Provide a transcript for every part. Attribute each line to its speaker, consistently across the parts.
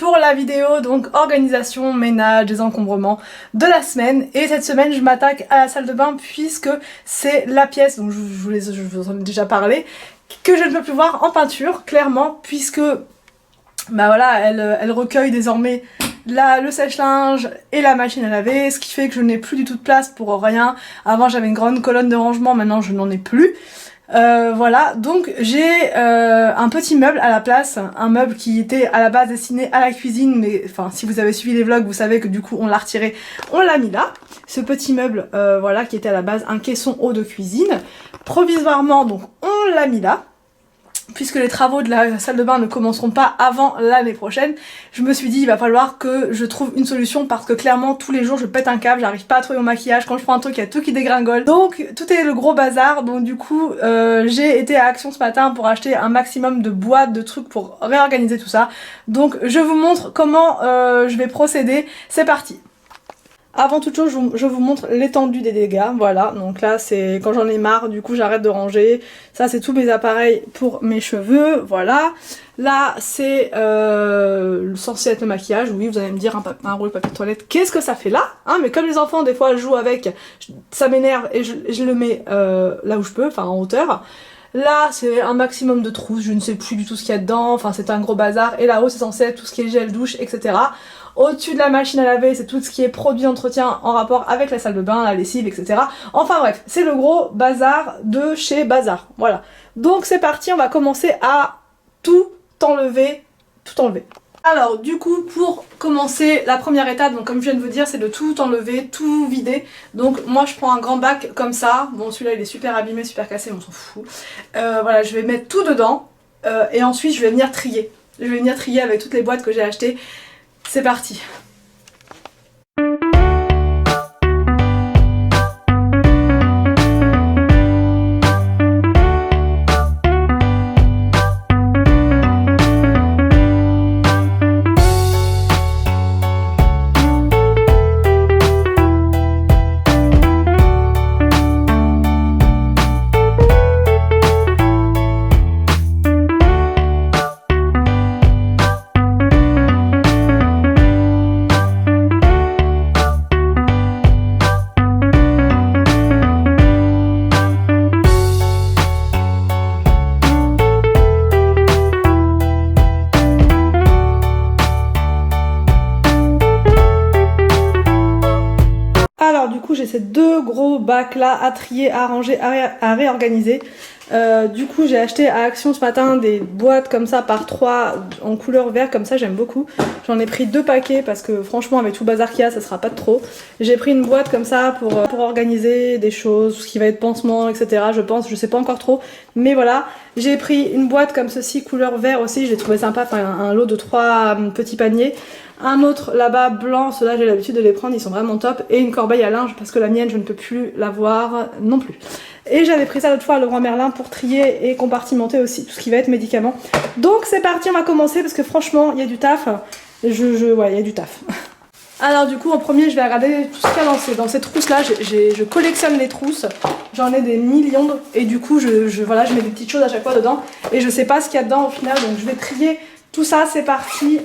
Speaker 1: pour la vidéo, donc organisation, ménage, désencombrement de la semaine. Et cette semaine je m'attaque à la salle de bain puisque c'est la pièce, donc je vous en ai déjà parlé, que je ne peux plus voir en peinture, clairement, puisque bah voilà, elle recueille désormais le sèche-linge et la machine à laver, ce qui fait que je n'ai plus du tout de place pour rien. Avant j'avais une grande colonne de rangement, maintenant je n'en ai plus. Voilà, donc j'ai un petit meuble à la place, un meuble qui était à la base destiné à la cuisine, mais enfin si vous avez suivi les vlogs vous savez que du coup on l'a retiré, on l'a mis là. Ce petit meuble voilà, qui était à la base un caisson haut de cuisine, provisoirement donc on l'a mis là. Puisque les travaux de la salle de bain ne commenceront pas avant l'année prochaine, je me suis dit il va falloir que je trouve une solution parce que clairement tous les jours je pète un câble, j'arrive pas à trouver mon maquillage, quand je prends un truc il y a tout qui dégringole. Donc tout est le gros bazar, donc du coup j'ai été à Action ce matin pour acheter un maximum de boîtes, de trucs pour réorganiser tout ça. Donc je vous montre comment je vais procéder, c'est parti. Avant toute chose, je vous montre l'étendue des dégâts, voilà, donc là c'est quand j'en ai marre, du coup j'arrête de ranger. Ça c'est tous mes appareils pour mes cheveux, voilà. Là c'est censé être le maquillage, oui vous allez me dire un rouleau de papier de toilette, qu'est-ce que ça fait là hein, mais comme les enfants des fois jouent avec, ça m'énerve et je le mets là où je peux, enfin en hauteur. Là c'est un maximum de trousses, je ne sais plus du tout ce qu'il y a dedans, enfin c'est un gros bazar. Et là-haut c'est censé être tout ce qui est gel douche, etc. Au-dessus de la machine à laver, c'est tout ce qui est produit d'entretien en rapport avec la salle de bain, la lessive, etc. Enfin bref, c'est le gros bazar de chez Bazar. Voilà. Donc c'est parti, on va commencer à tout enlever. Alors du coup, pour commencer, la première étape, donc comme je viens de vous dire, c'est de tout enlever, tout vider. Donc moi je prends un grand bac comme ça. Bon celui-là il est super abîmé, super cassé, mais on s'en fout. Voilà, je vais mettre tout dedans et ensuite je vais venir trier. Je vais venir trier avec toutes les boîtes que j'ai achetées. C'est parti. Alors du coup j'ai ces deux gros bacs là à trier, à ranger, à réorganiser. Du coup j'ai acheté à Action ce matin des boîtes comme ça par 3 en couleur vert, comme ça j'aime beaucoup. J'en ai pris 2 paquets parce que franchement avec tout le bazar qu'il y a ça sera pas de trop. J'ai pris une boîte comme ça pour organiser des choses, ce qui va être pansement, etc. Je pense, je sais pas encore trop, mais voilà. J'ai pris une boîte comme ceci couleur vert aussi, je l'ai trouvé sympa, enfin un lot de 3 petits paniers. Un autre là-bas blanc, ceux-là j'ai l'habitude de les prendre, ils sont vraiment top. Et une corbeille à linge parce que la mienne je ne peux plus l'avoir non plus. Et j'avais pris ça l'autre fois à Leroy Merlin pour trier et compartimenter aussi tout ce qui va être médicaments. Donc c'est parti, on va commencer parce que franchement il y a du taf. Ouais, il y a du taf. Alors du coup en premier je vais regarder tout ce qu'il y a dans ces trousses là. Je collectionne les trousses, j'en ai des millions et du coup voilà, je mets des petites choses à chaque fois dedans. Et je sais pas ce qu'il y a dedans au final, donc je vais trier tout ça, c'est parti.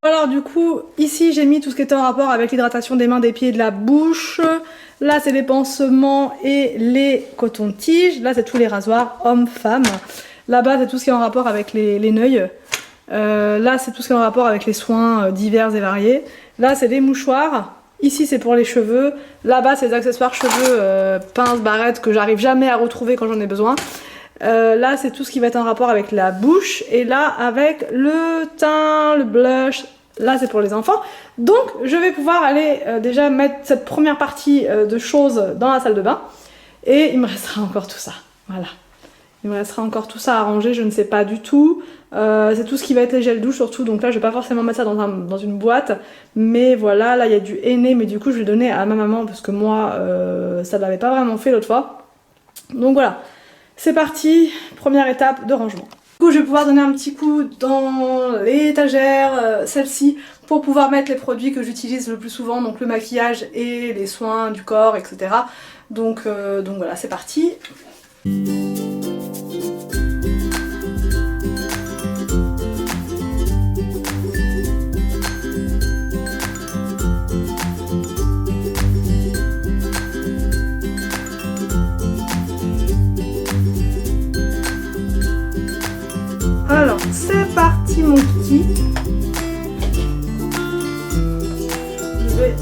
Speaker 1: Alors du coup, ici j'ai mis tout ce qui était en rapport avec l'hydratation des mains, des pieds et de la bouche. Là c'est les pansements et les cotons-tiges. Là c'est tous les rasoirs hommes-femmes. Là-bas c'est tout ce qui est en rapport avec les neuils. Là c'est tout ce qui est en rapport avec les soins divers et variés. Là c'est les mouchoirs. Ici c'est pour les cheveux. Là-bas c'est les accessoires cheveux, pinces, barrettes que j'arrive jamais à retrouver quand j'en ai besoin. Là c'est tout ce qui va être en rapport avec la bouche. Et là avec le teint, le blush. Là c'est pour les enfants. Donc je vais pouvoir aller déjà mettre cette première partie de choses dans la salle de bain. Et il me restera encore tout ça. Voilà. Il me restera encore tout ça à ranger, je ne sais pas du tout. C'est tout ce qui va être les gels douche surtout. Donc là je vais pas forcément mettre ça dans une boîte. Mais voilà, là il y a du henné. Mais du coup je vais donner à ma maman parce que moi ça ne l'avait pas vraiment fait l'autre fois. Donc voilà. C'est parti. Première étape de rangement. Du coup, je vais pouvoir donner un petit coup dans l'étagère, celle-ci, pour pouvoir mettre les produits que j'utilise le plus souvent, donc le maquillage et les soins du corps, etc. Donc voilà, c'est parti. Alors, c'est parti mon kiki. Je vais...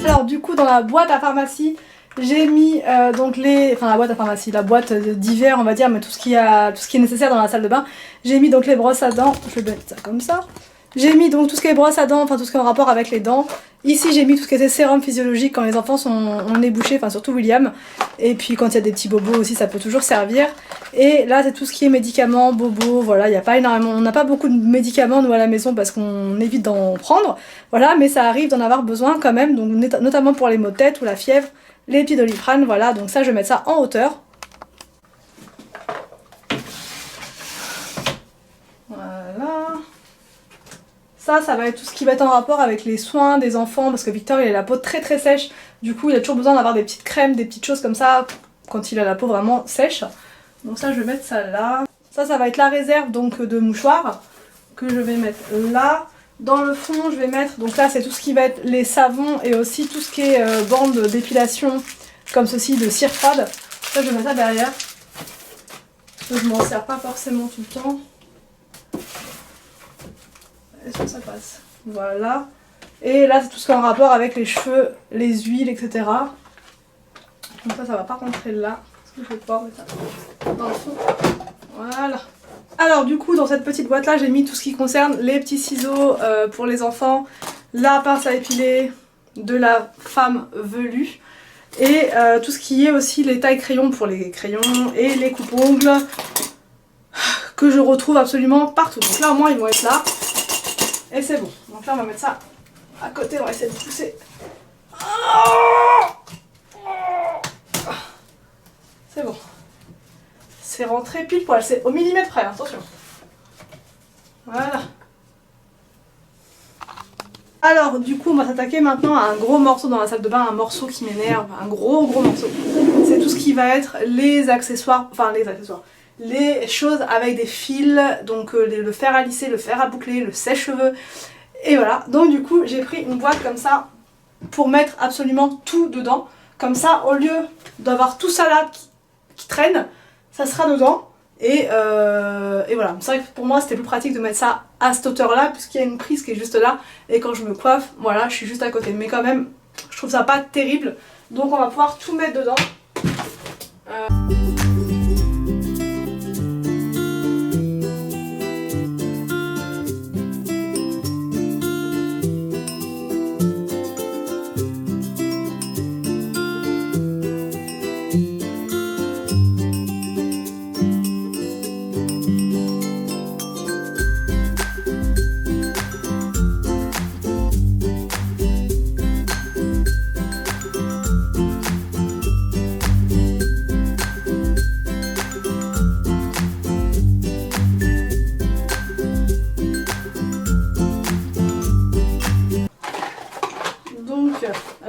Speaker 1: Alors du coup dans la boîte à pharmacie j'ai mis donc la boîte à pharmacie, la boîte d'hiver on va dire, mais tout ce qui est nécessaire dans la salle de bain. J'ai mis donc les brosses à dents, je vais mettre ça comme ça. J'ai mis donc tout ce qui est brosses à dents, enfin tout ce qui est en rapport avec les dents. Ici j'ai mis tout ce qui était sérum physiologique quand les enfants ont le nez bouché, enfin surtout William. Et puis quand il y a des petits bobos aussi ça peut toujours servir. Et là c'est tout ce qui est médicaments, bobos, voilà, il n'y a pas énormément, on n'a pas beaucoup de médicaments nous à la maison parce qu'on évite d'en prendre. Voilà, mais ça arrive d'en avoir besoin quand même, donc notamment pour les maux de tête ou la fièvre, les petits Doliprane, voilà, donc ça je vais mettre ça en hauteur. Voilà. Ça va être tout ce qui va être en rapport avec les soins des enfants parce que Victor il a la peau très très sèche, du coup il a toujours besoin d'avoir des petites crèmes, des petites choses comme ça quand il a la peau vraiment sèche. Donc ça je vais mettre ça là. Ça va être la réserve donc de mouchoirs que je vais mettre là. Dans le fond je vais mettre, donc là c'est tout ce qui va être les savons et aussi tout ce qui est bandes d'épilation comme ceci de cire froide. Ça je vais mettre ça derrière. Parce que je m'en sers pas forcément tout le temps. Est-ce que ça passe? Voilà. Et là c'est tout ce qui est en rapport avec les cheveux, les huiles, etc. Donc ça va pas rentrer là. Parce que je vais pas mettre ça dans le fond. Voilà. Alors du coup dans cette petite boîte là j'ai mis tout ce qui concerne les petits ciseaux pour les enfants, la pince à épiler de la femme velue, Et tout ce qui est aussi les tailles crayons pour les crayons et les coupes-ongles que je retrouve absolument partout. Donc là au moins ils vont être là et c'est bon. Donc là on va mettre ça à côté, on va essayer de pousser. C'est bon. C'est rentré pile poil, c'est au millimètre près, attention. Voilà. Alors du coup on va s'attaquer maintenant à un gros morceau dans la salle de bain, un morceau qui m'énerve, un gros morceau. C'est tout ce qui va être les accessoires, les choses avec des fils, donc le fer à lisser, le fer à boucler, le sèche-cheveux, et voilà. Donc du coup j'ai pris une boîte comme ça pour mettre absolument tout dedans, comme ça au lieu d'avoir tout ça là qui traîne, ça sera dedans. Et voilà, c'est vrai que pour moi c'était plus pratique de mettre ça à cette hauteur là puisqu'il y a une prise qui est juste là et quand je me coiffe, voilà, je suis juste à côté, mais quand même je trouve ça pas terrible, donc on va pouvoir tout mettre dedans.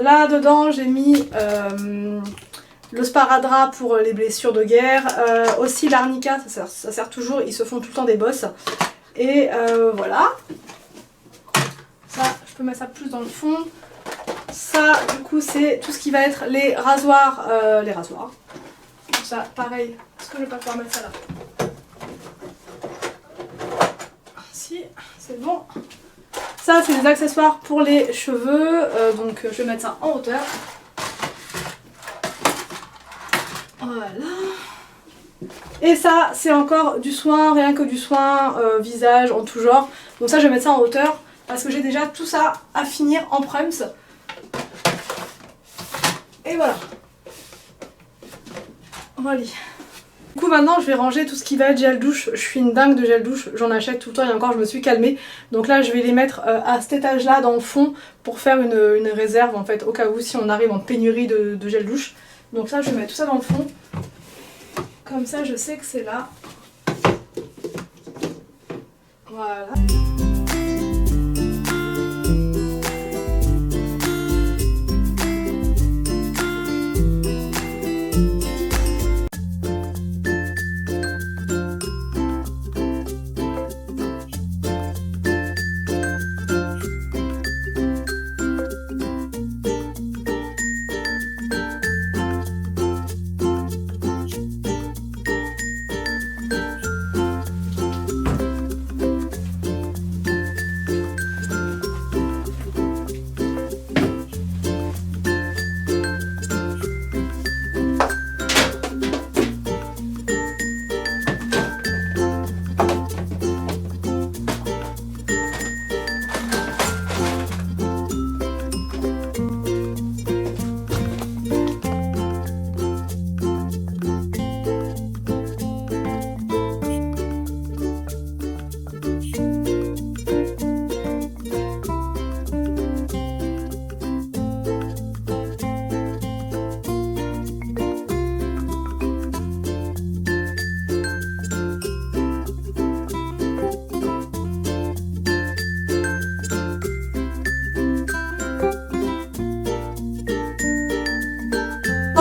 Speaker 1: Là dedans j'ai mis le sparadrap pour les blessures de guerre, aussi l'arnica, ça sert toujours, ils se font tout le temps des bosses. Et voilà. Ça, je peux mettre ça plus dans le fond. Ça du coup c'est tout ce qui va être les rasoirs. Donc ça pareil, est-ce que je vais pas pouvoir mettre ça là? Si, c'est bon. Ça c'est des accessoires pour les cheveux, donc je vais mettre ça en hauteur. Voilà. Et ça c'est encore du soin, rien que du soin visage en tout genre. Donc ça je vais mettre ça en hauteur parce que j'ai déjà tout ça à finir en prums. Et voilà. Voilà. Du coup maintenant je vais ranger tout ce qui va être gel douche. Je suis une dingue de gel douche, j'en achète tout le temps et encore je me suis calmée. Donc là je vais les mettre à cet étage là dans le fond pour faire une réserve en fait au cas où si on arrive en pénurie de gel douche. Donc là je vais mettre tout ça dans le fond. Comme ça je sais que c'est là. Voilà.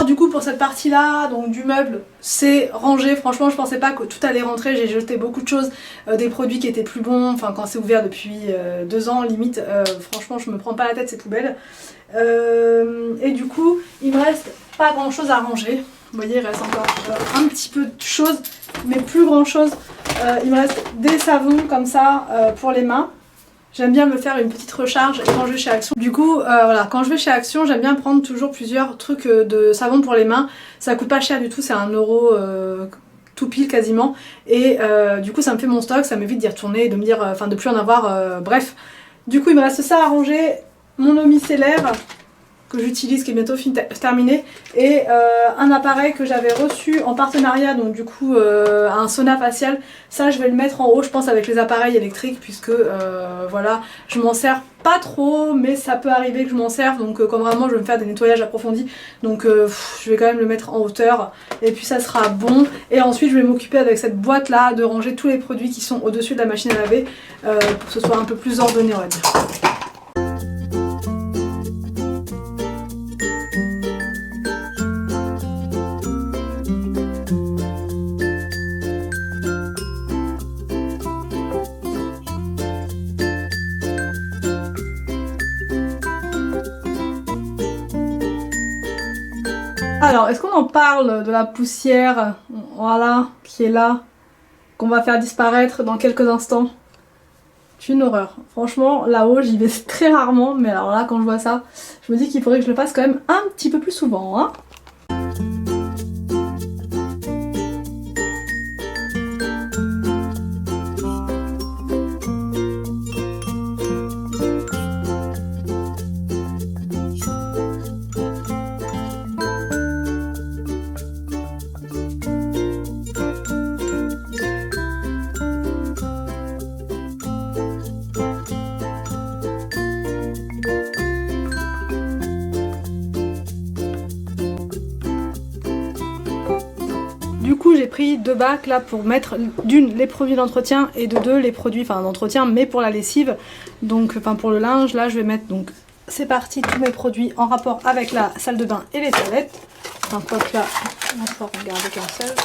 Speaker 1: Du coup pour cette partie là donc du meuble c'est rangé, franchement je pensais pas que tout allait rentrer, j'ai jeté beaucoup de choses, des produits qui étaient plus bons, enfin quand c'est ouvert depuis 2 ans limite, franchement je me prends pas la tête, c'est poubelle. Et du coup il me reste pas grand chose à ranger, vous voyez il reste encore un petit peu de choses mais plus grand chose, il me reste des savons comme ça pour les mains. J'aime bien me faire une petite recharge quand je vais chez Action. Du coup, voilà, quand je vais chez Action, j'aime bien prendre toujours plusieurs trucs de savon pour les mains. Ça coûte pas cher du tout, c'est 1 euro tout pile quasiment. Et du coup, ça me fait mon stock, ça m'évite d'y retourner, de me dire, enfin de plus en avoir. Bref, du coup, il me reste ça à ranger, mon eau micellaire que j'utilise qui est bientôt terminé et un appareil que j'avais reçu en partenariat, donc du coup un sauna facial. Ça je vais le mettre en haut je pense avec les appareils électriques puisque voilà, je m'en sers pas trop mais ça peut arriver que je m'en serve, donc quand vraiment je vais me faire des nettoyages approfondis, donc je vais quand même le mettre en hauteur et puis ça sera bon. Et ensuite je vais m'occuper avec cette boîte là de ranger tous les produits qui sont au dessus de la machine à laver pour que ce soit un peu plus ordonné on va dire. Alors, est-ce qu'on en parle de la poussière, voilà, qui est là, qu'on va faire disparaître dans quelques instants? C'est une horreur. Franchement, là-haut, j'y vais très rarement, mais alors là, quand je vois ça, je me dis qu'il faudrait que je le fasse quand même un petit peu plus souvent, hein. Du coup j'ai pris 2 bacs là pour mettre d'une les produits d'entretien et de 2 les produits d'entretien mais pour la lessive, donc pour le linge. Là je vais mettre, donc c'est parti, tous mes produits en rapport avec la salle de bain et les toilettes. Un pote là, on va pouvoir regarder qu'un seul.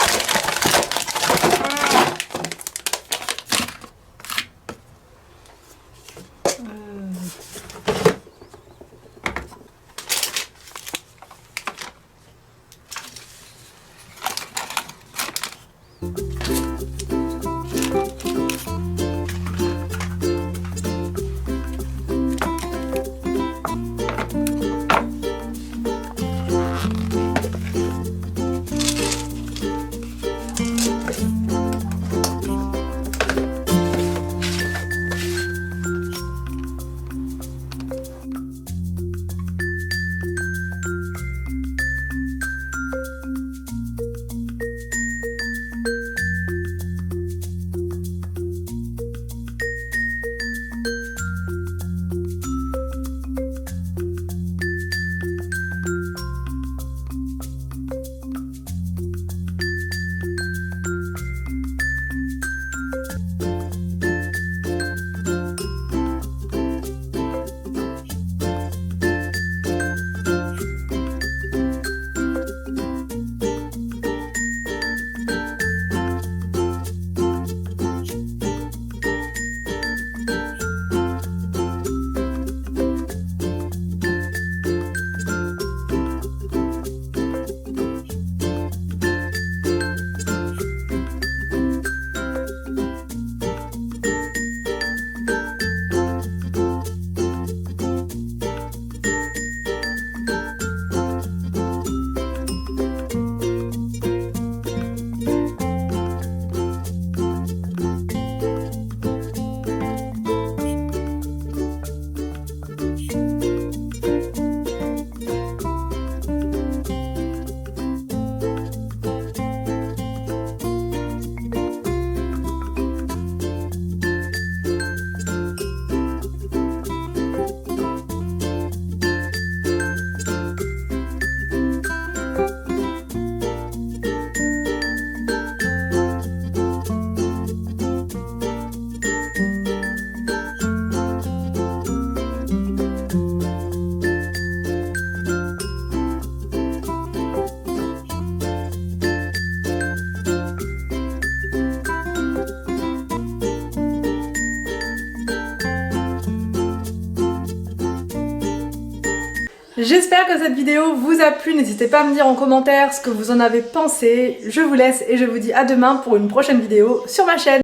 Speaker 1: J'espère que cette vidéo vous a plu, n'hésitez pas à me dire en commentaire ce que vous en avez pensé. Je vous laisse et je vous dis à demain pour une prochaine vidéo sur ma chaîne.